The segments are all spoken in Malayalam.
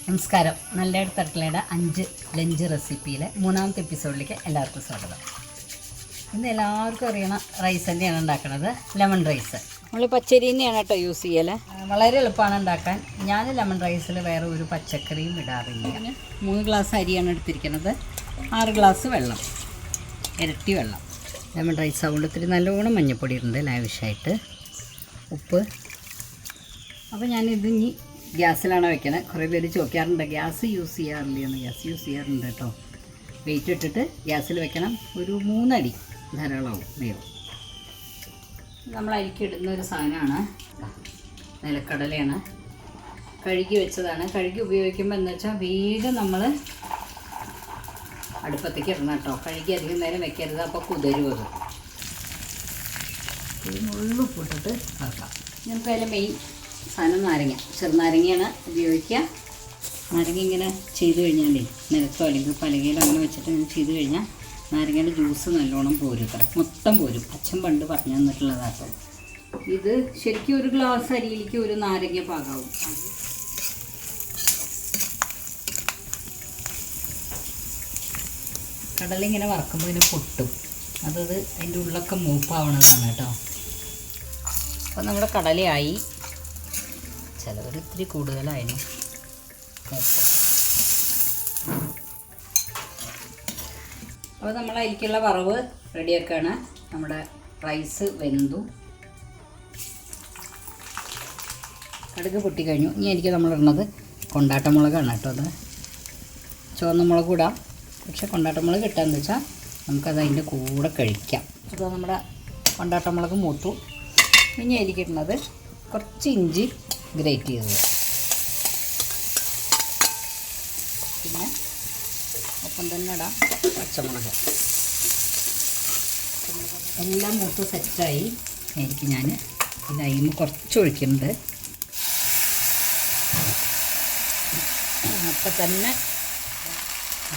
നമസ്കാരം. നല്ല അടുത്തടുക്കളയുടെ 5 ലഞ്ച് റെസിപ്പിയിലെ 3ാമത്തെ എപ്പിസോഡിലേക്ക് എല്ലാവർക്കും സ്വാഗതം. ഇന്ന് എല്ലാവർക്കും അറിയണ റൈസ് തന്നെയാണ് ഉണ്ടാക്കുന്നത്, ലെമൺ റൈസ്. നമ്മൾ പച്ചരി തന്നെയാണ് കേട്ടോ യൂസ് ചെയ്യല്. വളരെ എളുപ്പമാണ് ഉണ്ടാക്കാൻ. ഞാൻ ലെമൺ റൈസിൽ വേറെ ഒരു പച്ചക്കറിയും ഇടാറില്ല. 3 ഗ്ലാസ് അരിയാണ് എടുത്തിരിക്കുന്നത്, 6 ഗ്ലാസ് വെള്ളം, ഇരട്ടി വെള്ളം. ലെമൺ റൈസ് ആവുകൊണ്ട് ഇത്തിരി നല്ലോണം മഞ്ഞൾപ്പൊടി ഉണ്ട്, ലാവിഷായിട്ട് ഉപ്പ്. അപ്പോൾ ഞാനിത് ഇനി ഗ്യാസിലാണ് വെക്കുന്നത്. കുറേ പേര് ചോദിക്കാറുണ്ട് ഗ്യാസ് യൂസ് ചെയ്യാറില്ലെന്ന്. ഗ്യാസ് യൂസ് ചെയ്യാറുണ്ട് കേട്ടോ. വെയിറ്റ് ഇട്ടിട്ട് ഗ്യാസിൽ വെക്കണം. ഒരു 3 അടി ധാരാളമാവും വേവും. നമ്മൾ അരിക്കിടുന്ന ഒരു സാധനമാണ് നിലക്കടലയാണ്. കഴുകി വെച്ചതാണ്. കഴുകി ഉപയോഗിക്കുമ്പോൾ എന്ന് വെച്ചാൽ വേഗം നമ്മൾ അടുപ്പത്തേക്ക് ഇടണം കേട്ടോ. കഴുകി അധികം നേരം വെക്കരുത്, അപ്പോൾ കുതിരും അത്. ഉള്ളു പൊട്ടിട്ട് വറക്കാം. ഞങ്ങൾക്ക് അതിൽ മെയിൻ സാധനം നാരങ്ങ. ചെറുനാരങ്ങയാണ് ഉപയോഗിക്കുക. നാരങ്ങ ഇങ്ങനെ ചെയ്ത് കഴിഞ്ഞാലേ നിലത്തോ അല്ലെങ്കിൽ പലകയിലോ അങ്ങനെ വെച്ചിട്ട് ഇങ്ങനെ ചെയ്ത് കഴിഞ്ഞാൽ നാരങ്ങയുടെ ജ്യൂസ് നല്ലോണം പോരും. ഇത്ര മൊത്തം പോരും. അച്ഛൻ പണ്ട് പറഞ്ഞു തന്നിട്ടുള്ളതാട്ടോ. ഇത് ശരിക്കും ഒരു ഗ്ലാസ് അരിയിലേക്ക് ഒരു നാരങ്ങ പാകാവും. കടല ഇങ്ങനെ വറക്കുമ്പോൾ ഇതിന് പൊട്ടും. അതത് അതിൻ്റെ ഉള്ളൊക്കെ മൂപ്പാവണതാണ് കേട്ടോ. അപ്പോൾ നമ്മുടെ കടലയായി. ചിലവർ ഇത്തിരി കൂടുതലായിരുന്നു. അപ്പോൾ നമ്മൾ അതിലേക്കുള്ള വറവ് റെഡിയാക്കുകയാണ്. നമ്മുടെ റൈസ് വെന്തു, കടുക് പൊട്ടിക്കഴിഞ്ഞു. ഇനി എനിക്ക് നമ്മളിടുന്നത് കൊണ്ടാട്ടമുളകാണ് കേട്ടോ. അത് ചുവന്ന മുളക് ഇടാം, പക്ഷേ കൊണ്ടാട്ടമുളക് ഇട്ടാന്ന് വെച്ചാൽ നമുക്കത് അതിൻ്റെ കൂടെ കഴിക്കാം. അപ്പോൾ നമ്മുടെ കൊണ്ടാട്ടമുളക് മൂത്തു. ഇനി എനിക്കിടുന്നത് കുറച്ച് ഇഞ്ചി ഗ്രേറ്റ് ചെയ്തത്, പിന്നെ ഒപ്പം തന്നെ ഇടാം പച്ചമുളക്. എല്ലാം മൂത്ത് സെറ്റായി. എനിക്ക് ഞാൻ ഇതായി കുറച്ച് ഒഴിക്കുന്നുണ്ട്. അപ്പം തന്നെ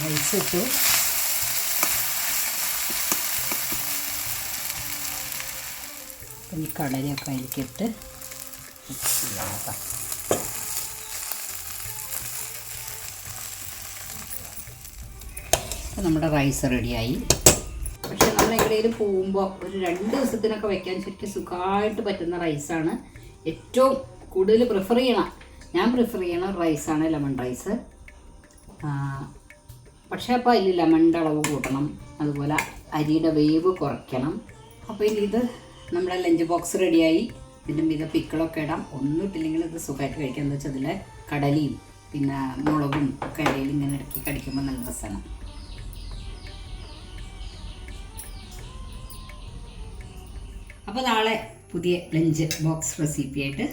റൈസ് ഇട്ടു. ഈ കടലയൊക്കെ അതിലേക്കിട്ട് നമ്മുടെ റൈസ് റെഡിയായി. പക്ഷെ നമ്മൾ എവിടെയെങ്കിലും പോകുമ്പോൾ ഒരു 2 ദിവസത്തിനൊക്കെ വയ്ക്കാൻ ശരിക്കും സുഖമായിട്ട് പറ്റുന്ന റൈസാണ്. ഏറ്റവും കൂടുതൽ ഞാൻ പ്രിഫർ ചെയ്യണ റൈസാണ് ലെമൺ റൈസ്. പക്ഷേ അപ്പോൾ അതിൽ ലെമണിൻ്റെ അളവ് കൂട്ടണം, അതുപോലെ അരിയുടെ വേവ് കുറയ്ക്കണം. അപ്പോൾ ഇനി ഇത് നമ്മുടെ ലഞ്ച് ബോക്സ് റെഡിയായി. ഇതിൻ്റെ മീത പിക്കിളൊക്കെ ഇടാം. ഒന്നും ഇട്ടില്ലെങ്കിൽ ഇത് സുഖമായിട്ട് കഴിക്കാം. എന്താ വെച്ചാൽ അതിൽ കടലയും പിന്നെ മുളകും ഒക്കെ ഇടയിൽ ഇങ്ങനെ ഇടയ്ക്ക് കടിക്കുമ്പോൾ നല്ല രസമാണ്. അപ്പോൾ നാളെ പുതിയ ലഞ്ച് ബോക്സ് റെസിപ്പിയായിട്ട്